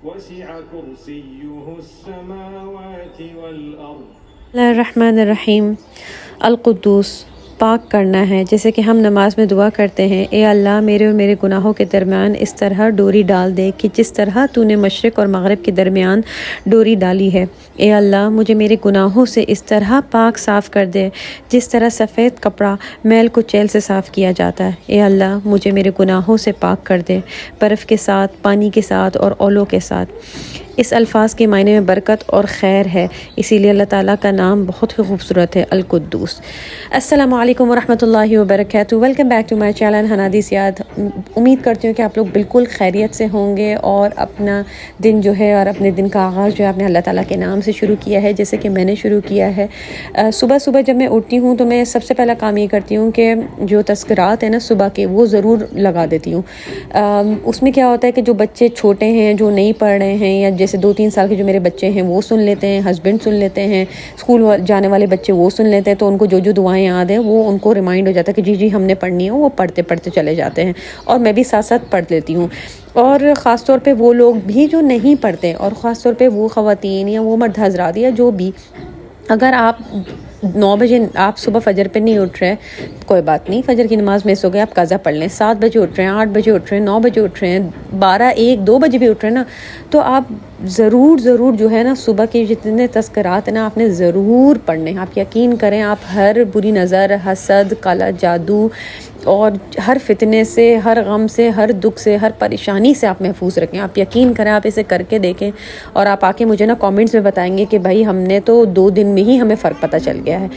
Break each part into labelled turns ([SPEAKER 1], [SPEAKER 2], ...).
[SPEAKER 1] वसिअ कुर्सियुहु अस्समावाति वल अर्द।
[SPEAKER 2] रहमान रहीम। अल-कुद्दूस पाक करना है। जैसे कि हम नमाज में दुआ करते हैं, ए अल्लाह मेरे और मेरे गुनाहों के दरमियान इस तरह डोरी डाल दे कि जिस तरह तूने मशरिक़ और मगरिब के दरमियान डोरी डाली है। ए अल्लाह मुझे मेरे गुनाहों से इस तरह पाक साफ़ कर दे जिस तरह सफ़ेद कपड़ा मैल कुचैल से साफ़ किया जाता है। ए अल्लाह मुझे मेरे गुनाहों से पाक कर दे, बर्फ़ के साथ, पानी के साथ और ओलों के साथ। इस अल्फाज के मायने में बरकत और खैर है, इसीलिए अल्लाह ताला का नाम बहुत ही खूबसूरत है, अल-कुद्दूस। अस्सलामु अलैकुम वरहमतुल्लाहि वबरकातुहू। Welcome back to my channel Hanadi Siyad. उम्मीद करती हूँ कि आप लोग बिल्कुल खैरियत से होंगे और अपना दिन जो है और अपने दिन का आगाज़ जो है आपने अल्लाह ताला के नाम से शुरू किया है, जैसे कि मैंने शुरू किया है। सुबह सुबह जब मैं उठती हूँ तो मैं सबसे पहला काम ये करती हूँ कि जो तज़किरात है ना सुबह के, वो ज़रूर लगा देती हूँ। उसमें क्या होता है कि जो बच्चे छोटे हैं, जो नहीं पढ़ रहे हैं, या जैसे 2-3 साल के जो मेरे बच्चे हैं वो सुन लेते हैं, हस्बैंड सुन लेते हैं, स्कूल जाने वाले बच्चे वो सुन लेते हैं, तो उनको जो जो दुआएं याद हैं वो उनको रिमाइंड हो जाता है कि जी जी हमने पढ़नी है। वो पढ़ते पढ़ते चले जाते हैं और मैं भी साथ साथ पढ़ लेती हूँ। और ख़ास तौर पे वो लोग भी जो नहीं पढ़ते, और ख़ास तौर पे वो ख़वातीन या वो मर्द हज़रात या जो भी, अगर आप 9 बजे आप सुबह फ़जर पे नहीं उठ रहे, कोई बात नहीं, फ़जर की नमाज़ मिस हो गई, आप क़ज़ा पढ़ लें। 7 बजे उठ रहे हैं, 8 बजे उठ रहे हैं, 9 बजे उठ रहे हैं, 12, 1, 2 बजे भी उठ रहे हैं ना, तो आप ज़रूर जो है ना सुबह के जितने तज़किरात हैं ना आपने ज़रूर पढ़ने। आप यकीन करें, आप हर बुरी नज़र, हसद, काला जादू और हर फितने से, हर गम से, हर दुख से, हर परेशानी से आप महफूज रखें। आप यकीन करें, आप इसे करके देखें और आप आके मुझे ना कमेंट्स में बताएंगे कि भाई हमने तो 2 दिन में ही हमें फ़र्क पता चल गया है।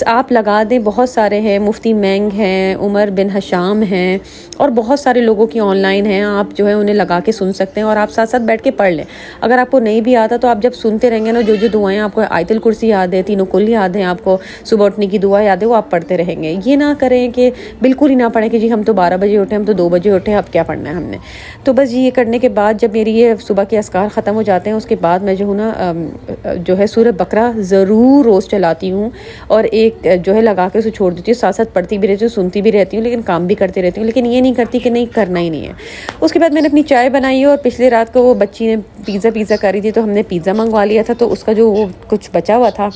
[SPEAKER 2] आप लगा दें, बहुत सारे हैं, मुफ्ती मैंग हैं, उमर बिन हशाम हैं और बहुत सारे लोगों की ऑनलाइन हैं। आप जो है उन्हें लगा के सुन सकते हैं और आप साथ साथ बैठ के पढ़ लें। अगर आपको नहीं भी आता तो आप जब सुनते रहेंगे ना, जो जो दुआएं आपको, आयतुल कुर्सी याद है, तीनों कुल याद है, आपको सुबह उठने की दुआ याद है, वो आप पढ़ते रहेंगे। ये ना करें कि बिल्कुल ना पढ़े कि जी हम तो 12 बजे उठे, हम तो 2 बजे उठे, अब क्या पढ़ना है हमने। तो बस ये करने के बाद जब मेरी ये सुबह के अस्कार ख़त्म हो जाते हैं, उसके बाद मैं जो हूँ ना जो है सूरह बकरा ज़रूर रोज़ चलाती हूँ और एक जो है लगा के उसे छोड़ देती हूँ। साथ साथ पढ़ती भी रहती हूँ, सुनती भी रहती हूँ, लेकिन काम भी करती रहती हूँ। लेकिन ये नहीं करती कि नहीं करना ही नहीं है। उसके बाद मैंने अपनी चाय बनाई और पिछली रात को वो बच्ची ने पिज़्ज़ा कर रही थी, तो हमने पिज़्ज़ा मंगवा लिया था, तो उसका जो वो कुछ बचा हुआ था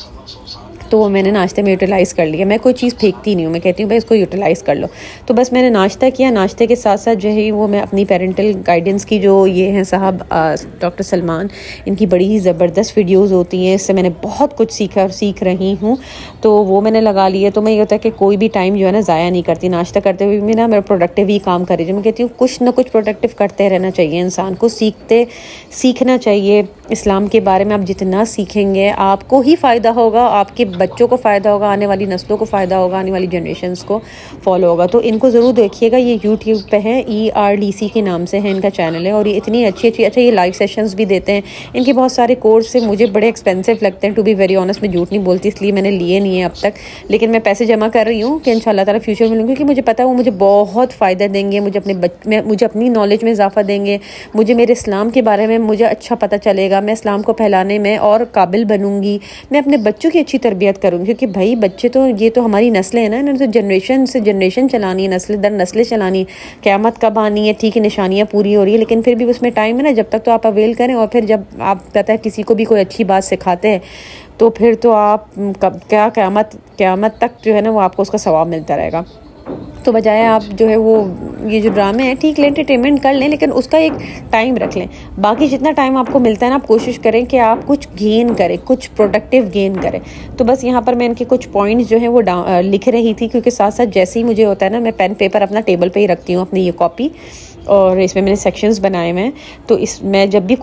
[SPEAKER 2] तो वो मैंने नाश्ते में यूटिलाइज़ कर लिया। मैं कोई चीज़ फेंकती नहीं हूँ, मैं कहती हूँ भाई इसको यूटिलाइज़ कर लो। तो बस मैंने नाश्ता किया, नाश्ते के साथ साथ जो है वो मैं अपनी पेरेंटल गाइडेंस की जो ये हैं साहब डॉक्टर सलमान, इनकी बड़ी ही ज़बरदस्त वीडियोज़ होती हैं, इससे मैंने बहुत कुछ सीखा और सीख रही हूँ, तो वो मैंने लगा लिया। तो मैं ये होता है कि कोई भी टाइम जो है ना ज़ाया नहीं करती, नाश्ता करते हुए भी ना मैं प्रोडक्टिव ही काम कर रही हूँ। मैं कहती हूँ कुछ ना कुछ प्रोडक्टिव करते रहना चाहिए इंसान को, सीखना चाहिए। इस्लाम के बारे में आप जितना सीखेंगे आपको ही फ़ायदा होगा, आपके बच्चों को फ़ायदा होगा, आने वाली नस्लों को फ़ायदा होगा, आने वाली जनरेशन्स को फॉलो होगा। तो इनको ज़रूर देखिएगा, ये यूट्यूब पे है, ERDC के नाम से है इनका चैनल है और ये इतनी अच्छी अच्छा ये लाइव सेशंस भी देते हैं। इनके बहुत सारे कोर्स से मुझे बड़े एक्सपेंसिव लगते हैं, टू बी वेरी ऑनेस्ट, मैं झूठ नहीं बोलती, इसलिए मैंने लिए नहीं है अब तक, लेकिन मैं पैसे जमा कर रही हूँ कि इंशाल्लाह ताला फ्यूचर में लूँगी, क्योंकि मुझे पता है वो मुझे बहुत फ़ायदा देंगे, मुझे अपनी नॉलेज में इजाफा देंगे, मुझे मेरे इस्लाम के बारे में मुझे अच्छा पता चलेगा, मैं इस्लाम को फैलाने में और काबिल बनूँगी, मैं अपने बच्चों की अच्छी तरबियत करूँगी, क्योंकि भाई बच्चे तो ये तो हमारी नस्लें हैं ना, इन्होंने तो जनरेशन से जनरेशन चलानी है, नस्ल दर नस्लें चलानी है। क़यामत कब आनी है, ठीक है निशानियाँ पूरी हो रही है, लेकिन फिर भी उसमें टाइम है ना, जब तक तो आप अवेल करें। और फिर जब आप पता है किसी को भी कोई अच्छी बात सिखाते हैं तो फिर तो आप कब क्या क़यामत तक जो है ना वो आपको उसका सवाब मिलता रहेगा। तो बजाय आप जो है वो ये जो ड्रामे हैं ठीक एंटरटेनमेंट कर लें, लेकिन उसका एक टाइम रख लें। बाकी जितना टाइम आपको मिलता है ना, आप कोशिश करें कि आप कुछ गेन करें, कुछ प्रोडक्टिव गेन करें। तो बस यहाँ पर मैं इनके कुछ पॉइंट्स जो हैं वो लिख रही थी, क्योंकि साथ साथ जैसे ही मुझे होता है ना, मैं पेन पेपर अपना टेबल पे ही रखती हूँ, अपनी ये कॉपी, और इसमें मैंने सेक्शंस बनाए हुए हैं। तो मैं जब भी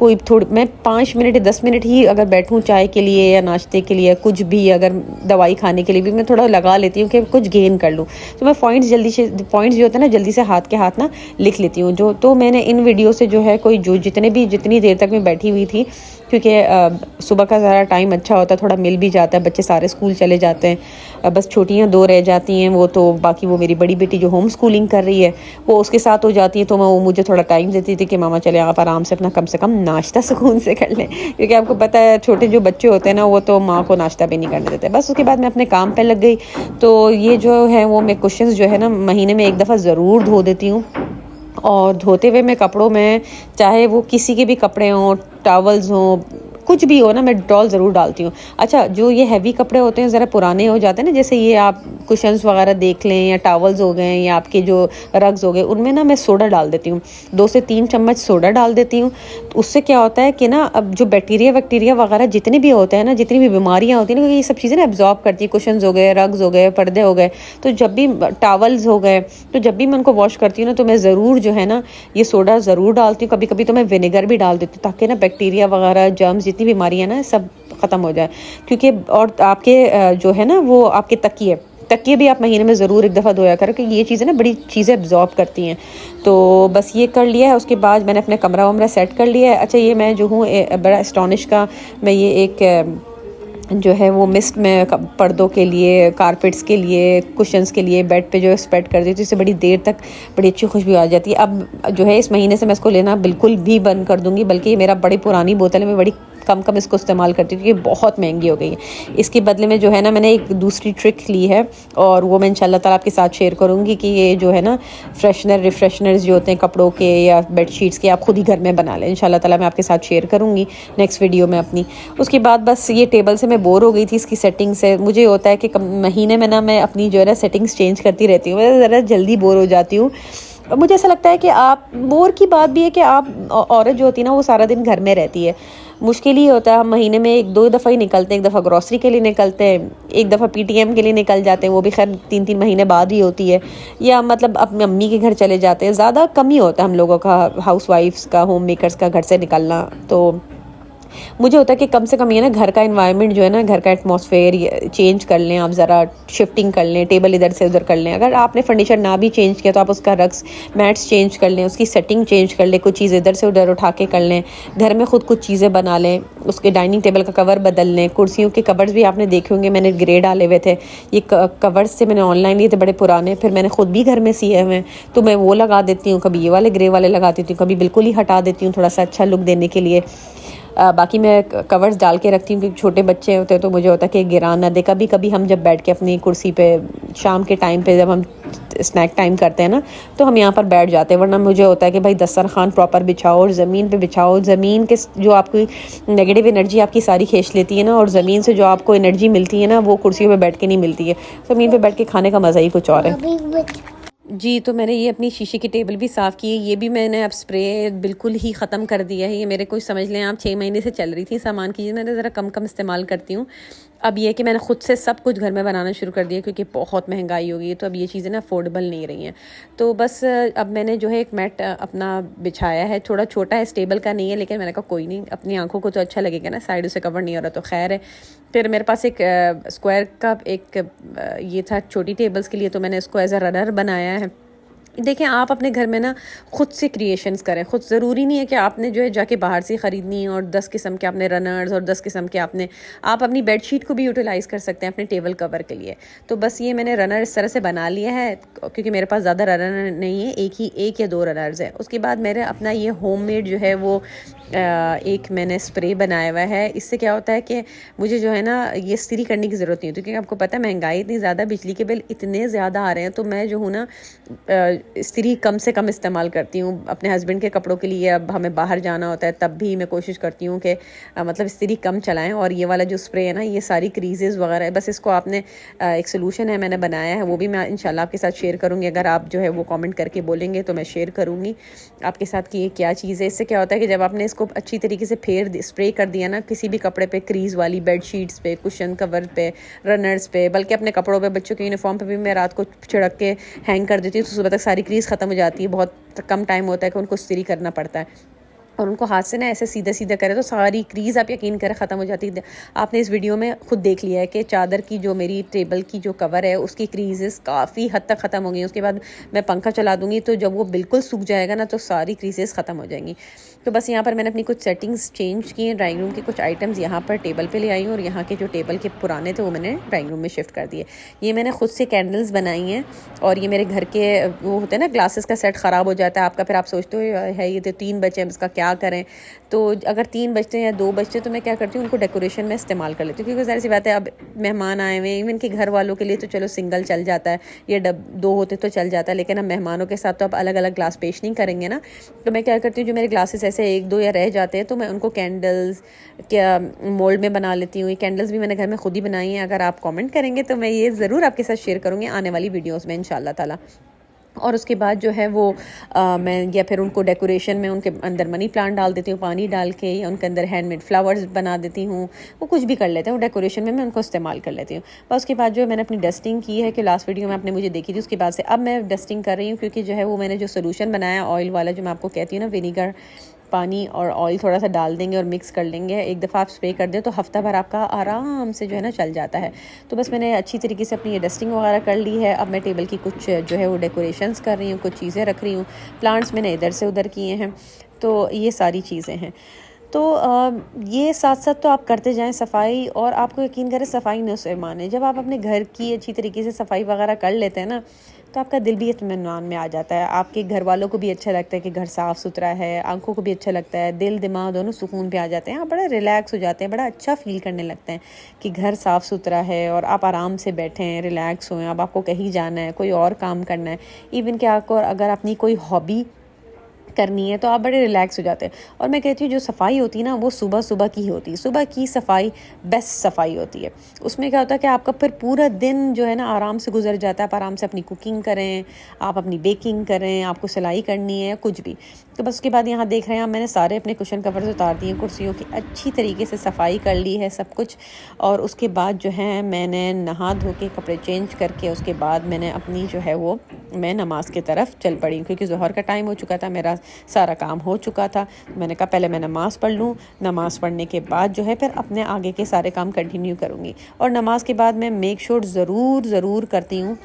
[SPEAKER 2] मैं 5 मिनट 10 मिनट ही अगर बैठूं चाय के लिए या नाश्ते के लिए, कुछ भी, अगर दवाई खाने के लिए भी, मैं थोड़ा लगा लेती हूँ कि कुछ गेन कर लूँ। तो मैं पॉइंट्स जो होता है ना जल्दी से हाथ के हाथ ना लिख लेती हूँ। तो मैंने इन वीडियो से जो है जितनी देर तक मैं बैठी हुई थी, क्योंकि सुबह का सारा टाइम अच्छा होता है, थोड़ा मिल भी जाता है, बच्चे सारे स्कूल चले जाते हैं, बस छोटियाँ 2 रह जाती हैं, वो तो बाकी वो मेरी बड़ी बेटी जो होम स्कूलिंग कर रही है वो उसके साथ हो जाती है, तो वो मुझे थोड़ा टाइम देती थी कि मामा चले आप आराम से अपना कम से कम नाश्ता सुकून से कर लें, क्योंकि आपको पता है छोटे जो बच्चे होते हैं ना वो तो माँ को नाश्ता भी नहीं करने देते। बस उसके बाद मैं अपने काम पे लग गई। तो ये जो है वो मैं कुशन्स जो है ना महीने में 1 दफ़ा ज़रूर धो देती हूँ, और धोते हुए मैं कपड़ों में, चाहे वो किसी के भी कपड़े हों, टॉवल्स हों, कुछ भी हो ना, मैं डेटॉल ज़रूर डालती हूँ। अच्छा, जो ये हैवी कपड़े होते हैं, ज़रा पुराने हो जाते हैं ना, जैसे ये आप कुशन्स वगैरह देख लें या टॉवल्स हो गए या आपके जो रग्स हो गए, उनमें ना मैं सोडा डाल देती हूँ, 2 से 3 चम्मच सोडा डाल देती हूँ। तो उससे क्या होता है कि ना, अब जो बैक्टीरिया वगैरह जितने भी होते हैं ना, जितनी भी बीमारियाँ होती हैं ना, ये सब चीज़ें ना एब्जॉर्ब करती है। कुशन्स हो गए, रग्स हो गए, पर्दे हो गए, तो जब भी टॉवल्स हो गए, तो जब भी मैं उनको वॉश करती हूँ ना, तो मैं ज़रूर जो है ना ये सोडा ज़रूर डालती हूँ। कभी कभी तो मैं विनेगर भी डाल देती हूँ, ताकि ना बैक्टीरिया वगैरह, जर्म्स, जितनी बीमारियाँ ना, सब ख़त्म हो जाए। क्योंकि और आपके जो है ना, वो आपके तकिए भी आप महीने में ज़रूर एक दफ़ा धोया करो, क्योंकि ये चीज़ें ना बड़ी चीज़ें एब्जॉर्ब करती हैं। तो बस ये कर लिया है। उसके बाद मैंने अपना कमरा वमरा सेट कर लिया है। अच्छा, ये मैं जो हूँ बड़ा एस्टॉनिश का, मैं ये एक जो है वो मिस्ट में पर्दों के लिए, कारपेट्स के लिए, कुशन्स के लिए बेड पे जो है स्प्रेड कर देती हूँ, इससे बड़ी देर तक बड़ी अच्छी खुशबू आ जाती है। अब जो है इस महीने से मैं इसको लेना बिल्कुल भी बंद कर दूँगी, बल्कि ये मेरा बड़ी पुरानी बोतल है, मैं बड़ी कम इसको इस्तेमाल करती हूँ, क्योंकि बहुत महंगी हो गई है। इसके बदले में जो है ना, मैंने एक दूसरी ट्रिक ली है, और वो मैं इंशाल्लाह ताला आपके साथ शेयर करूँगी कि ये जो है ना रिफ्रेशनर्स जो होते हैं कपड़ों के या बेडशीट्स के, आप खुद ही घर में बना लें। इंशाल्लाह ताला मैं आपके साथ शेयर करूँगी नेक्स्ट वीडियो में अपनी। उसके बाद बस ये टेबल से मैं बोर हो गई थी, इसकी सेटिंग से। मुझे होता है कि महीने में ना मैं अपनी जो है ना सेटिंग्स चेंज करती रहती हूँ, मैं ज़रा जल्दी बोर हो जाती हूँ। मुझे ऐसा लगता है कि आप बोर की बात भी है कि आप औरत जो होती है ना, वो सारा दिन घर में रहती है। मुश्किल ही होता है, हम महीने में 1-2 दफ़ा ही निकलते हैं। एक दफ़ा ग्रॉसरी के लिए निकलते हैं, एक दफ़ा पीटीएम के लिए निकल जाते हैं, वो भी खैर 3-3 महीने बाद ही होती है, या मतलब अपनी अम्मी के घर चले जाते हैं। ज़्यादा कम ही होता है हम लोगों का, हाउस वाइफ्स का, होम मेकर्स का घर से निकलना। तो मुझे होता है कि कम से कम ये ना घर का एनवायरनमेंट जो है ना, घर का एटमॉस्फेयर चेंज कर लें आप, ज़रा शिफ्टिंग कर लें, टेबल इधर से उधर कर लें। अगर आपने फर्नीचर ना भी चेंज किया तो आप उसका रग्स, मैट्स चेंज कर लें, उसकी सेटिंग चेंज कर लें, कुछ चीज़ें इधर से उधर उठा के कर लें, घर में खुद कुछ चीज़ें बना लें, उसके डाइनिंग टेबल का कवर बदल लें। कुर्सियों के कवर्स भी आपने देखे होंगे, मैंने ग्रे डाले हुए थे। ये कवर्स से मैंने ऑनलाइन लिए थे, बड़े पुराने, फिर मैंने खुद भी घर में सिए हुए हैं, तो मैं वो लगा देती हूँ। कभी ये वाले ग्रे वाले लगा देती हूँ, कभी बिल्कुल ही हटा देती हूँ, थोड़ा सा अच्छा लुक देने के लिए। बाकी मैं कवर्स डाल के रखती हूँ, क्योंकि छोटे बच्चे होते हैं तो मुझे होता है कि गिरा ना दे। कभी कभी हम जब बैठ के अपनी कुर्सी पे शाम के टाइम पे, जब हम स्नैक टाइम करते हैं ना, तो हम यहाँ पर बैठ जाते हैं, वरना मुझे होता है कि भाई दस्तरखान प्रॉपर बिछाओ और ज़मीन पे बिछाओ। ज़मीन के जो आपकी नेगेटिव एनर्जी आपकी सारी खींच लेती है ना, और ज़मीन से जो आपको एनर्जी मिलती है ना, वो कुर्सियों पे बैठ के नहीं मिलती है। ज़मीन पे बैठ के खाने का मज़ा ही कुछ और है। जी, तो मैंने ये अपनी शीशे की टेबल भी साफ़ की है। ये भी मैंने अब स्प्रे बिल्कुल ही ख़त्म कर दिया है। ये मेरे को समझ लें आप 6 महीने से चल रही थी सामान की, मैंने ज़रा कम इस्तेमाल करती हूँ। अब ये है कि मैंने ख़ुद से सब कुछ घर में बनाना शुरू कर दिया, क्योंकि बहुत महंगाई हो गई है, तो अब ये चीज़ें ना अफोर्डेबल नहीं रही हैं। तो बस अब मैंने जो है एक मैट अपना बिछाया है, थोड़ा छोटा है, स्टेबल का नहीं है, लेकिन मैंने कहा कोई नहीं, अपनी आंखों को तो अच्छा लगेगा ना, साइड से कवर नहीं हो रहा तो खैर है। फिर मेरे पास एक स्क्वायर का एक ये था छोटी टेबल्स के लिए, तो मैंने इसको एज अ रनर बनाया है। देखें, आप अपने घर में ना खुद से क्रिएशंस करें। खुद ज़रूरी नहीं है कि आपने जो है जाके बाहर से ख़रीदनी है, और 10 किस्म के आपने रनर्स और 10 किस्म के आप अपनी बेडशीट को भी यूटिलाइज़ कर सकते हैं अपने टेबल कवर के लिए। तो बस ये मैंने रनर इस तरह से बना लिया है, क्योंकि मेरे पास ज़्यादा रनर नहीं है, एक या 2 रनर्स है। उसके बाद मेरे अपना ये होममेड जो है वो एक मैंने स्प्रे बनाया हुआ है। इससे क्या होता है कि मुझे जो है ना ये इस्त्री करने की ज़रूरत नहीं होती, क्योंकि आपको पता है महंगाई इतनी ज़्यादा, बिजली के बिल इतने ज़्यादा आ रहे हैं, तो मैं जो हूँ ना इस्त्री कम से कम इस्तेमाल करती हूँ। अपने हस्बैंड के कपड़ों के लिए अब हमें बाहर जाना होता है, तब भी मैं कोशिश करती हूँ कि मतलब इस्त्री कम चलाएं। और ये वाला जो स्प्रे है ना, ये सारी क्रीजेज़ वगैरह है, बस इसको आपने एक सोल्यूशन है मैंने बनाया है, वो भी मैं इंशाल्लाह आपके साथ शेयर करूँगी। अगर आप जो है वो कमेंट करके बोलेंगे तो मैं शेयर करूँगी आपके साथ कि ये क्या चीज़ है। इससे क्या होता है कि जब आपने इसको अच्छी तरीके से स्प्रे कर दिया ना, किसी भी कपड़े पे, क्रीज़ वाली बेडशीट्स पे, कुशन कवर पे, रनर्स पे, बल्कि अपने कपड़ों पे, बच्चों के यूनिफॉर्म पे भी मैं रात को छिड़क के हैंग कर देती हूँ, तो सुबह तक सारी क्रीज़ ख़त्म हो जाती है। बहुत कम टाइम होता है कि उनको इस्त्री करना पड़ता है, और उनको हाथ से ना ऐसे सीधा करें तो सारी क्रीज़ आप यकीन करें ख़त्म हो जाती है। आपने इस वीडियो में खुद देख लिया है कि चादर की जो मेरी टेबल की जो कवर है उसकी क्रीजेस काफ़ी हद तक ख़त्म हो गई। उसके बाद मैं पंखा चला दूँगी, तो जब वो बिल्कुल सूख जाएगा ना, तो सारी क्रीजेस ख़त्म हो जाएंगी। तो बस यहाँ पर मैंने अपनी कुछ सेटिंग्स चेंज की हैं। ड्राइंग रूम के कुछ आइटम्स यहाँ पर टेबल पे ले आई हूँ, और यहाँ के जो टेबल के पुराने थे वो मैंने ड्राइंग रूम में शिफ्ट कर दिए। ये मैंने खुद से कैंडल्स बनाई हैं, और ये मेरे घर के वो होते हैं ना ग्लासेस का सेट ख़राब हो जाता है आपका, फिर आप सोचते हो है ये तो 3 बचे हैं, इसका क्या हया करें। तो अगर 3 बजते हैं या 2 बजते हैं तो मैं क्या करती हूँ, उनको डेकोरेशन में इस्तेमाल कर लेती हूँ, क्योंकि ज़ाहिर सी बात है अब मेहमान आए हुए हैं, इवन कि घर वालों के लिए तो चलो सिंगल चल जाता है, ये 2 होते तो चल जाता है, लेकिन हम मेहमानों के साथ तो अब अलग अलग ग्लास पेश नहीं करेंगे ना। तो मैं क्या करती हूँ, जो मेरे ग्लासेस ऐसे 1-2 या रह जाते हैं तो मैं उनको कैंडल्स क्या मोल्ड में बना लेती हूँ। ये कैंडल्स भी मैंने घर में खुद ही बनाई हैं, अगर आप कमेंट करेंगे तो मैं ये ज़रूर आपके साथ शेयर करूँगी आने वाली वीडियोज़ में इंशाल्लाह ताला। और उसके बाद जो है वो मैं या फिर उनको डेकोरेशन में उनके अंदर मनी प्लांट डाल देती हूँ पानी डाल के, या उनके अंदर हैंडमेड फ्लावर्स बना देती हूँ, वो कुछ भी कर लेते हैं, वो डेकोरेशन में मैं उनको इस्तेमाल कर लेती हूँ। बस उसके बाद जो मैंने अपनी डस्टिंग की है, कि लास्ट वीडियो में आपने मुझे देखी थी, उसके बाद से अब मैं डस्टिंग कर रही हूँ, क्योंकि जो है वो मैंने जो सोल्यूशन बनाया ऑयल वाला, जो मैं आपको कहती हूँ ना, विनीगर, पानी और ऑयल थोड़ा सा डाल देंगे और मिक्स कर लेंगे, एक दफ़ा आप स्प्रे कर दें तो हफ्ता भर आपका आराम से जो है ना चल जाता है। तो बस मैंने अच्छी तरीके से अपनी ये डस्टिंग वगैरह कर ली है। अब मैं टेबल की कुछ जो है वो डेकोरेशंस कर रही हूँ, कुछ चीज़ें रख रही हूँ, प्लांट्स मैंने इधर से उधर किए हैं, तो ये सारी चीज़ें हैं। तो ये साथ साथ तो आप करते जाएं सफाई, और आपको यकीन करें सफाई न से माने, जब आप अपने घर की अच्छी तरीके से सफाई वगैरह कर लेते हैं ना, तो आपका दिल भी इत्मीनान में आ जाता है, आपके घर वालों को भी अच्छा लगता है कि घर साफ़ सुथरा है, आंखों को भी अच्छा लगता है, दिल दिमाग दोनों सुकून पे आ जाते हैं, आप बड़ा रिलैक्स हो जाते हैं, बड़ा अच्छा फील करने लगते हैं कि घर साफ़ सुथरा है और आप आराम से बैठे हैं, रिलैक्स हुए। अब आपको कहीं जाना है, कोई और काम करना है, इवन कि आपको अगर अपनी कोई हॉबी करनी है तो आप बड़े रिलैक्स हो जाते हैं। और मैं कहती हूँ जो सफाई होती है ना, वो सुबह सुबह की होती है, सुबह की सफाई बेस्ट सफाई होती है। उसमें क्या होता है कि आपका फिर पूरा दिन जो है ना आराम से गुजर जाता है, आप आराम से अपनी कुकिंग करें, आप अपनी बेकिंग करें, आपको सिलाई करनी है, कुछ भी। तो बस उसके बाद यहाँ देख रहे हैं आप, मैंने सारे अपने कुशन कवर्स उतार दिए, कुर्सियों की अच्छी तरीके से सफाई कर ली है सब कुछ। और उसके बाद जो है मैंने नहा धो के कपड़े चेंज करके, उसके बाद मैंने अपनी जो है वो मैं नमाज़ की तरफ चल पड़ी, क्योंकि ज़ोहर का टाइम हो चुका था, मेरा सारा काम हो चुका था। मैंने कहा पहले मैं नमाज़ पढ़ लूँ, नमाज़ पढ़ने के बाद जो है फिर अपने आगे के सारे काम कंटिन्यू करूँगी। और नमाज़ के बाद मैं मेक श्योर ज़रूर करती हूँ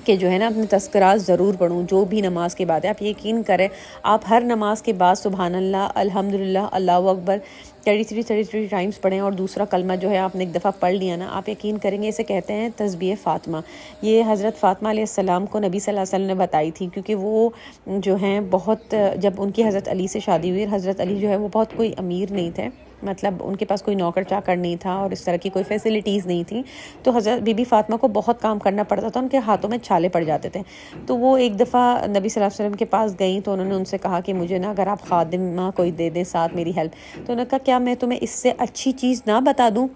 [SPEAKER 2] कि जो है ना अपने तज़किरात ज़रूर पढ़ूँ, जो भी नमाज के बाद है। आप यकीन करें, आप हर नमाज के बाद सुबहान अल्लाह, अल्हम्दुलिल्लाह, अल्लाहु अकबर 33 टाइम्स पढ़ें, और दूसरा कलमा जो है आपने एक दफ़ा पढ़ लिया ना, आप यकीन करेंगे इसे कहते हैं तस्बीह फ़ातिमा। ये हज़रत फ़ातिमा अलैहिस्सलाम को नबी सल्लल्लाहु अलैहि वसल्लम ने बताई थी, क्योंकि वो जो हैं बहुत, जब उनकी हज़रत अली से शादी हुई, हज़रत अली जो है वो बहुत कोई अमीर नहीं थे, मतलब उनके पास कोई नौकर चाकर नहीं था और इस तरह की कोई फैसिलिटीज़ नहीं थी, तो हज़रत बीबी फ़ातिमा को बहुत काम करना पड़ता था, उनके हाथों में छाले पड़ जाते थे। तो वो एक दफ़ा नबी सल्लल्लाहु अलैहि वसल्लम के पास गई, तो उन्होंने उनसे कहा कि मुझे ना अगर आप खादिमा कोई दे दें साथ मेरी हेल्प। तो उन्होंने कहा क्या मैं तुम्हें इससे अच्छी चीज़ ना बता दूँ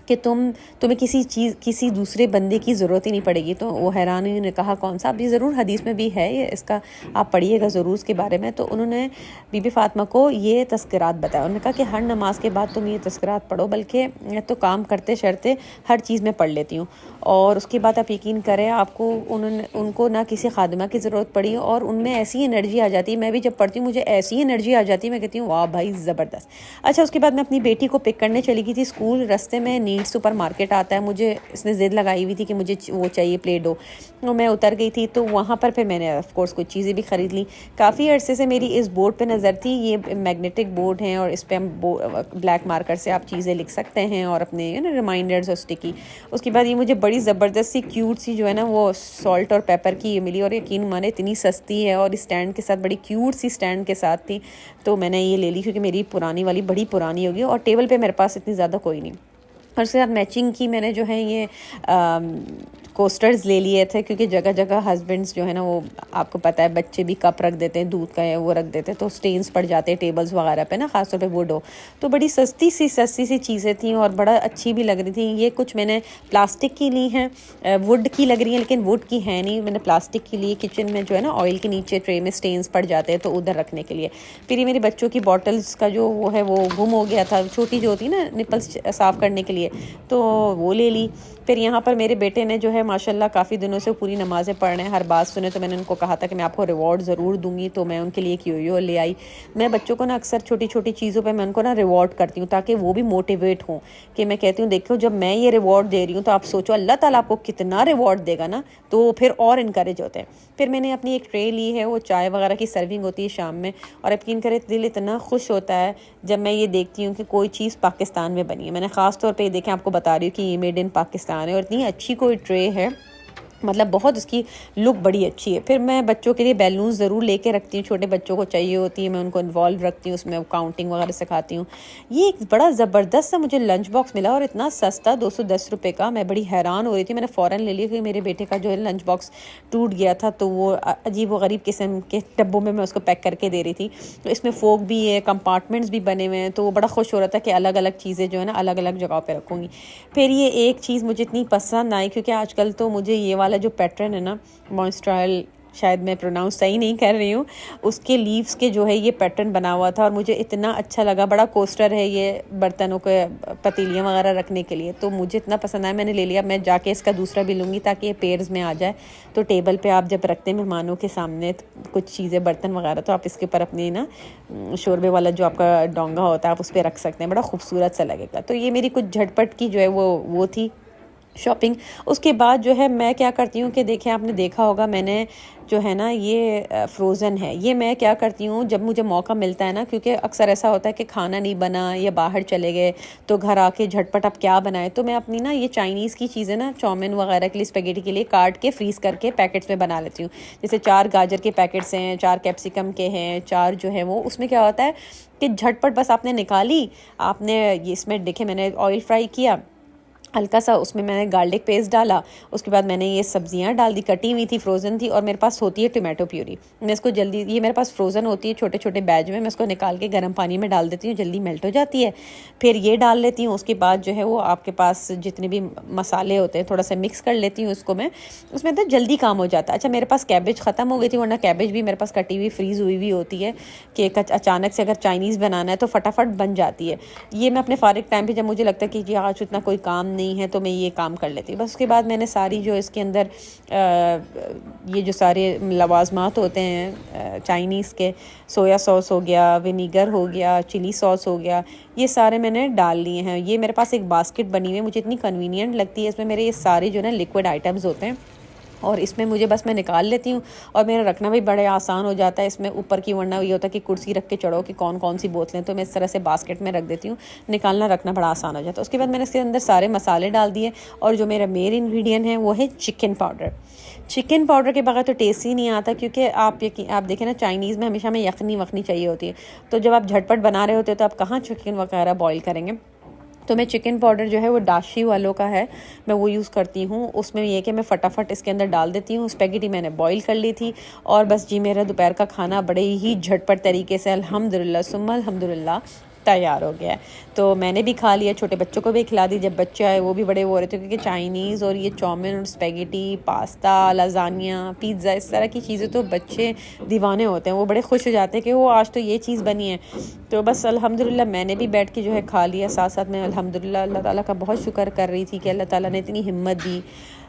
[SPEAKER 2] कि तुम्हें किसी दूसरे बंदे की ज़रूरत ही नहीं पड़ेगी। तो वो हैरान हुई, ने कहा कौन सा? अभी ज़रूर हदीस में भी है ये, इसका आप पढ़िएगा ज़रूर उसके बारे में। तो उन्होंने बीबी फ़ातिमा को ये तज़किरात बताया, उन्होंने कहा कि हर नमाज के बाद तुम ये तज़किरात पढ़ो, बल्कि मैं तो काम करते शर्ते हर चीज़ में पढ़ लेती हूँ। और उसके बाद आप यकीन करें, आपको उनको ना किसी खादिमा की ज़रूरत पड़ी, और उनमें ऐसी एनर्जी आ जाती है, मैं भी जब पढ़ती हूँ मुझे ऐसी एनर्जी आ जाती है, मैं कहती हूँ वाह भाई ज़बरदस्त। अच्छा, उसके बाद मैं अपनी बेटी को पिक करने चली गई थी स्कूल, रास्ते में नीड सुपर मार्केट आता है, मुझे इसने ज़िद लगाई हुई थी कि मुझे वो चाहिए प्ले डो, और मैं उतर गई थी, तो वहाँ पर फिर मैंने ऑफ कोर्स कुछ चीज़ें भी ख़रीद ली। काफ़ी अरसे से मेरी इस बोर्ड पे नज़र थी, ये मैग्नेटिक बोर्ड है और इस पर हम ब्लैक मार्कर से आप चीज़ें लिख सकते हैं और अपने रिमाइंडर्स और स्टिकी। उसके बाद ये मुझे बड़ी ज़बरदस्त सी क्यूट सी जो है ना वो सॉल्ट और पेपर की ये मिली, और यकीन माने इतनी सस्ती है, और स्टैंड के साथ बड़ी क्यूट सी स्टैंड के साथ थी, तो मैंने ये ले ली, क्योंकि मेरी पुरानी वाली बड़ी पुरानी होगी और टेबल पे मेरे पास इतनी ज़्यादा कोई नहीं। और उसके साथ मैचिंग की मैंने जो है ये कोस्टर्स ले लिए थे, क्योंकि जगह जगह हस्बैंड्स जो है ना वो आपको पता है बच्चे भी कप रख देते हैं दूध का, या वो रख देते हैं, तो स्टेन्स पड़ जाते हैं टेबल्स वगैरह पे ना, ख़ासतौर पे वुड हो। तो बड़ी सस्ती सी चीज़ें थी और बड़ा अच्छी भी लग रही थी। ये कुछ मैंने प्लास्टिक की ली हैं, वुड की लग रही हैं लेकिन वुड की है नहीं, मैंने प्लास्टिक की ली। किचन में जो है ना ऑयल के नीचे ट्रे में स्टेन्स पड़ जाते हैं, तो उधर रखने के लिए। फिर ये मेरे बच्चों की बॉटल्स का जो वो है वो गुम हो गया था, छोटी जो होती है ना निपल्स साफ़ करने के लिए, तो वो ले ली। फिर यहाँ पर मेरे बेटे ने जो है माशाल्लाह काफ़ी दिनों से पूरी नमाज़ें पढ़ रहे हैं, हर बात सुने, तो मैंने उनको कहा था कि मैं आपको रिवॉर्ड ज़रूर दूंगी, तो मैं उनके लिए यो ले आई। मैं बच्चों को ना अक्सर छोटी छोटी चीज़ों पे मैं उनको ना रिवॉर्ड करती हूँ, ताकि वो भी मोटिवेट हों, कि मैं कहती हूँ देखो जब मैं ये रिवॉर्ड दे रही हूँ तो आप सोचो अल्लाह ताला आपको कितना रिवॉर्ड देगा ना, तो फिर और इनकरेज होते हैं। फिर मैंने अपनी एक ट्रे ली है, वो चाय वगैरह की सर्विंग होती है शाम में, और यकीन करें दिल इतना खुश होता है जब मैं ये देखती हूँ कि कोई चीज़ पाकिस्तान में बनी है। मैंने ख़ास तौर पे ये देखें, आपको बता रही हूँ कि ये मेड इन पाकिस्तान है, और इतनी अच्छी कोई ट्रे है मतलब बहुत उसकी लुक बड़ी अच्छी है। फिर मैं बच्चों के लिए बैलून ज़रूर लेके रखती हूँ, छोटे बच्चों को चाहिए होती है, मैं उनको इन्वॉल्व रखती हूँ उसमें, काउंटिंग वगैरह सिखाती हूँ। ये एक बड़ा ज़बरदस्त सा मुझे लंच बॉक्स मिला और इतना सस्ता 210 रुपये का, मैं बड़ी हैरान हो रही थी। मैंने फ़ौरन ले लिया क्योंकि मेरे बेटे का जो है लंच बॉक्स टूट गया था, तो वो अजीब व गरीब किस्म के डब्बों में मैं उसको पैक करके दे रही थी। तो इसमें फ़ोक भी है, कंपार्टमेंट्स भी बने हुए हैं, तो वो बड़ा खुश हो रहा था कि अलग अलग चीज़ें जो है ना अलग अलग जगह पर रखूँगी। फिर ये एक चीज़ मुझे इतनी पसंद आई क्योंकि आजकल तो मुझे ये वाला जो पैटर्न है ना, मॉन्स्ट्राइल, शायद मैं प्रोनाउंस सही नहीं कर रही हूँ, उसके लीव्स के जो है ये पैटर्न बना हुआ था और मुझे इतना अच्छा लगा। बड़ा कोस्टर है ये बर्तनों के, पतीलियाँ वगैरह रखने के लिए, तो मुझे इतना पसंद आया, मैंने ले लिया। मैं जाके इसका दूसरा भी लूँगी ताकि ये पेयर्स में आ जाए, तो टेबल पे आप जब रखते हैं मेहमानों के सामने कुछ चीज़ें बर्तन वगैरह, तो आप इसके ऊपर अपनी ना शोरबे वाला जो आपका डोंगा होता है आप उस पर रख सकते हैं, बड़ा खूबसूरत सा लगेगा। तो ये मेरी कुछ झटपट की जो है वो थी शॉपिंग। उसके बाद जो है मैं क्या करती हूँ कि देखें, आपने देखा होगा मैंने जो है ना ये फ्रोज़न है, ये मैं क्या करती हूँ जब मुझे मौका मिलता है ना, क्योंकि अक्सर ऐसा होता है कि खाना नहीं बना या बाहर चले गए तो घर आके झटपट आप क्या बनाए, तो मैं अपनी ना ये चाइनीज़ की चीज़ें ना, चाउमीन वगैरह के लिए, स्पेगेटी के लिए काट के फ्रीज़ करके पैकेट्स में बना लेती हूँ। जैसे 4 गाजर के पैकेट्स हैं, 4 कैप्सिकम के हैं, 4 जो है वो, उसमें क्या होता है कि झटपट बस आपने निकाली, आपने ये इसमें देखे मैंने ऑयल फ्राई किया हल्का सा, उसमें मैंने गार्लिक पेस्ट डाला, उसके बाद मैंने ये सब्जियां डाल दी, कटी हुई थी, फ्रोज़न थी, और मेरे पास होती है टोमेटो प्यूरी। मैं इसको जल्दी, ये मेरे पास फ्रोज़न होती है छोटे छोटे बैच में, मैं इसको निकाल के गर्म पानी में डाल देती हूँ, जल्दी मेल्ट हो जाती है। फिर ये डाल लेती हूँ, उसके बाद जो है वो आपके पास जितने भी मसाले होते हैं थोड़ा सा मिक्स कर लेती हूँ उसको मैं, उसमें तो जल्दी काम हो जाता है। अच्छा, मेरे पास कैबेज ख़त्म हो गई थी, वरना कैबेज भी मेरे पास कटी हुई फ्रीज़ हुई हुई होती है कि अचानक से अगर चाइनीज़ बनाना है तो फटाफट बन जाती है। ये मैं अपने फारिग टाइम पर जब मुझे लगता है कि जी आज उतना कोई काम नहीं है तो मैं ये काम कर लेती हूँ। बस उसके बाद मैंने सारी जो इसके अंदर ये जो सारे लवाजमात होते हैं चाइनीज़ के, सोया सॉस हो गया, विनीगर हो गया, चिली सॉस हो गया, ये सारे मैंने डाल लिए हैं। ये मेरे पास एक बास्केट बनी हुई है, मुझे इतनी कन्वीनियंट लगती है, इसमें मेरे ये सारे जो है ना लिक्विड आइटम्स होते हैं और इसमें मुझे बस मैं निकाल लेती हूँ और मेरा रखना भी बड़े आसान हो जाता है इसमें ऊपर की, वरना ये होता है कि कुर्सी रख के चढ़ो कि कौन कौन सी बोतलें, तो मैं इस तरह से बास्केट में रख देती हूँ, निकालना रखना बड़ा आसान हो जाता है। उसके बाद मैंने इसके अंदर सारे मसाले डाल दिए और जो मेरा मेन इंग्रेडिएंट है वो है चिकन पाउडर। चिकन पाउडर के बगैर तो टेस्ट ही नहीं आता, क्योंकि आप देखें ना चाइनीज़ में हमेशा हमें यखनी वखनी चाहिए होती है, तो जब आप झटपट बना रहे होते हो तो आप कहाँ चिकन वगैरह बॉईल करेंगे। तो मैं चिकन पाउडर जो है वो दाशी वालों का है, मैं वो यूज़ करती हूँ। उसमें ये कि मैं फटाफट इसके अंदर डाल देती हूँ। स्पेगेटी मैंने बॉईल कर ली थी और बस जी मेरा दोपहर का खाना बड़े ही झटपट तरीके से अल्हम्दुलिल्लाह सुम्मा अल्हम्दुलिल्लाह तैयार हो गया है। तो मैंने भी खा लिया, छोटे बच्चों को भी खिला दी। जब बच्चे आए वो भी बड़े वो हो रहे थे, क्योंकि चाइनीज़ और ये चाउमीन और स्पेगेटी, पास्ता, लाजानिया, पिज़्ज़ा, इस तरह की चीज़ें तो बच्चे दीवाने होते हैं, वो बड़े खुश हो जाते हैं कि वो आज तो ये चीज़ बनी है। तो बस अल्हम्दुलिल्लाह मैंने भी बैठ के जो है खा लिया। साथ साथ मैं अल्हम्दुलिल्लाह अल्लाह ताला का बहुत शुक्र कर रही थी कि अल्लाह ताला ने इतनी हिम्मत दी।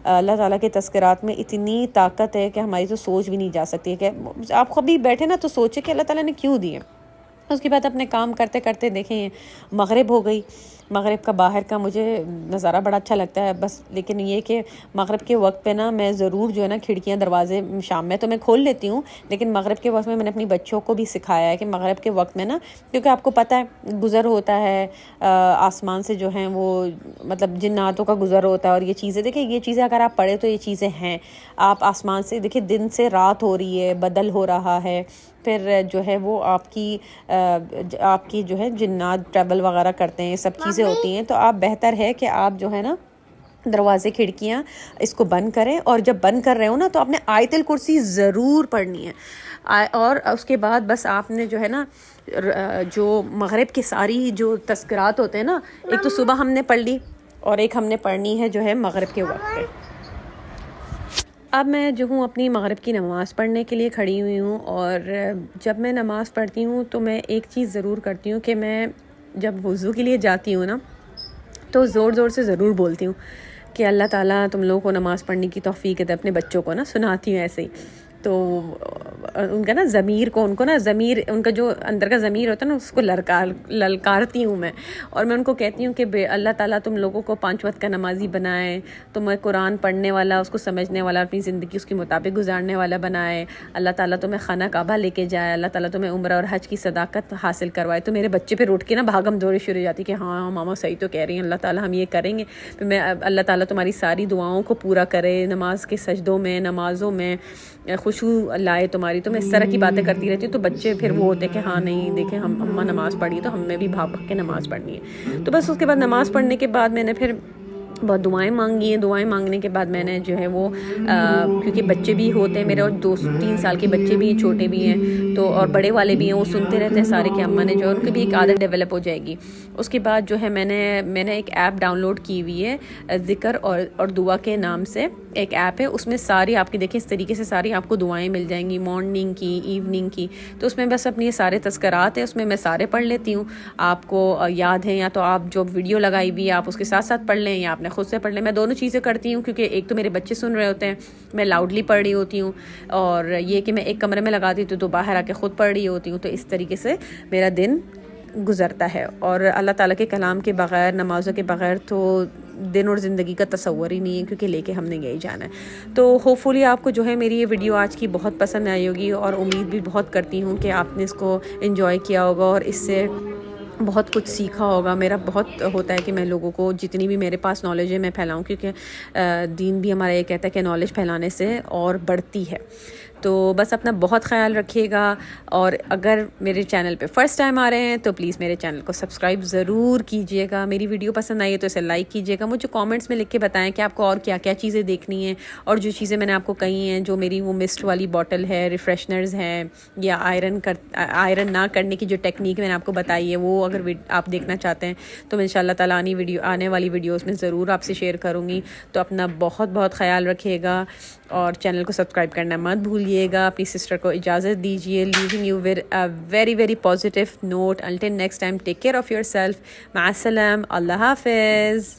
[SPEAKER 2] अल्लाह ताला के तज़किरात में इतनी ताकत है कि हमारी तो सोच भी नहीं जा सकती है कि आप कभी बैठे ना तो सोचे कि अल्लाह ताला ने क्यों दी है। उसके बाद अपने काम करते करते देखें मगरिब हो गई। मगरिब का बाहर का मुझे नज़ारा बड़ा अच्छा लगता है, बस लेकिन ये कि मगरिब के वक्त पे ना मैं ज़रूर जो है ना खिड़कियाँ दरवाजे शाम में तो मैं खोल लेती हूँ, लेकिन मगरिब के वक्त में मैंने अपनी बच्चों को भी सिखाया है कि मगरिब के वक्त में ना, क्योंकि आपको पता है गुज़र होता है आसमान से जो हैं वो मतलब जिन्नातों का गुज़र होता है, और ये चीज़ें देखिए, ये चीज़ें अगर आप पढ़े तो ये चीज़ें हैं। आप आसमान से देखिए दिन से रात हो रही है, बदल हो रहा है, फिर जो है वो आपकी जो है जिन्नात ट्रैवल वगैरह करते हैं, सब चीज़ें होती हैं। तो आप बेहतर है कि आप जो है ना दरवाज़े खिड़कियाँ इसको बंद करें, और जब बंद कर रहे हो ना तो आपने आयतल कुर्सी ज़रूर पढ़नी है। और उसके बाद बस आपने जो है ना जो मगरिब की सारी जो तज़किरात होते हैं ना, एक तो सुबह हमने पढ़ ली और एक हमने पढ़नी है जो है मगरिब के वक्त पे। अब मैं जो हूँ अपनी मगरिब की नमाज़ पढ़ने के लिए खड़ी हुई हूँ, और जब मैं नमाज़ पढ़ती हूँ तो मैं एक चीज़ ज़रूर करती हूँ कि मैं जब वज़ू के लिए जाती हूँ ना तो ज़ोर ज़ोर से ज़रूर बोलती हूँ कि अल्लाह ताला तुम लोगों को नमाज़ पढ़ने की तौफ़ीक दे। अपने बच्चों को ना सुनाती हूँ ऐसे ही, तो उनका ना ज़मीर को, उनको ना ज़मीर, उनका जो अंदर का ज़मीर होता है ना, उसको ललकारती हूँ मैं। और मैं उनको कहती हूँ कि अल्लाह ताला तुम लोगों को 5 वक्त का नमाजी बनाए, तुम्हें कुरान पढ़ने वाला, उसको समझने वाला, अपनी ज़िंदगी उसके मुताबिक गुजारने वाला बनाए। अल्लाह ताला तुम्हें खाना काबा लेके जाए, अल्लाह ताला तुम्हें उम्र और हज की सदाकत हासिल करवाए। तो मेरे बच्चे फिर उठ के ना भागम दौड़ी शुरू हो जाती कि हाँ मामा सही तो कह रही हैं, अल्लाह ताला हम ये करेंगे। फिर मैं अल्लाह ताला तुम्हारी सारी दुआओं को पूरा करे, नमाज के सजदों में, नमाज़ों में खुशू लाए तुम्हारी। तो मैं इस तरह की बातें करती रहती हूँ। तो बच्चे फिर वो होते कि हाँ नहीं देखें हम अम्मा नमाज़ पढ़ी, तो हमें भी भाग भाग के नमाज़ पढ़नी है। तो बस उसके बाद नमाज़ पढ़ने के बाद मैंने फिर बहुत दुआएं मांगी हैं। दुआएं मांगने के बाद मैंने जो है वो क्योंकि बच्चे भी होते हैं मेरे, और 2-3 साल के बच्चे भी हैं, छोटे भी हैं, तो और बड़े वाले भी हैं, वो सुनते रहते हैं सारे कि अम्मा ने जो है, उनकी भी एक आदत डेवलप हो जाएगी। उसके बाद जो है मैंने एक ऐप डाउनलोड की हुई है, ज़िक्र और दुआ के नाम से एक ऐप है। उसमें सारी आपकी देखिए इस तरीके से सारी आपको दुआएं मिल जाएंगी, मॉर्निंग की, इवनिंग की। तो उसमें बस अपनी सारे तज़किरात हैं, उसमें मैं सारे पढ़ लेती हूँ। आपको याद है या तो आप जो वीडियो लगाई हुई है आप उसके साथ साथ पढ़ लें, या आपने खुद से पढ़ लें। मैं दोनों चीज़ें करती हूँ, क्योंकि एक तो मेरे बच्चे सुन रहे होते हैं, मैं लाउडली पढ़ रही होती हूँ, और ये कि मैं एक कमरे में लगाती हूँ तो बाहर आके ख़ुद पढ़ रही होती हूँ। तो इस तरीके से मेरा दिन गुज़रता है। और अल्लाह ताला के कलाम के बग़ैर, नमाज़ों के बग़ैर तो दिन और ज़िंदगी का तसव्वुर ही नहीं है, क्योंकि लेके हमने यही जाना है। तो होपफुली आपको जो है मेरी ये वीडियो आज की बहुत पसंद आई होगी, और उम्मीद भी बहुत करती हूँ कि आपने इसको एंजॉय किया होगा और इससे बहुत कुछ सीखा होगा। मेरा बहुत होता है कि मैं लोगों को जितनी भी मेरे पास नॉलेज है मैं फैलाऊं, क्योंकि दीन भी हमारा ये कहता है कि नॉलेज फैलाने से और बढ़ती है। तो बस अपना बहुत ख्याल रखिएगा, और अगर मेरे चैनल पे फ़र्स्ट टाइम आ रहे हैं तो प्लीज़ मेरे चैनल को सब्सक्राइब ज़रूर कीजिएगा। मेरी वीडियो पसंद आई है तो इसे लाइक कीजिएगा। मुझे कमेंट्स में लिख के बताएं कि आपको और क्या क्या चीज़ें देखनी हैं, और जो चीज़ें मैंने आपको कही हैं, जो मेरी वो मिस्ट वाली बॉटल है, रिफ़्रेशनर्स हैं, या आयरन ना करने की जो टेक्निक मैंने आपको बताई है, वो अगर आप देखना चाहते हैं तो मैं इंशाल्लाह ताला आने वाली वीडियोज़ में ज़रूर आपसे शेयर करूँगी। तो अपना बहुत बहुत ख्याल रखिएगा, और चैनल को सब्सक्राइब करना मत भूलिएगा। अपनी सिस्टर को इजाज़त दीजिए, leaving you with a very very positive note. Until next time, take care of yourself. माअस्सलाम, अल्लाह हाफ़िज़।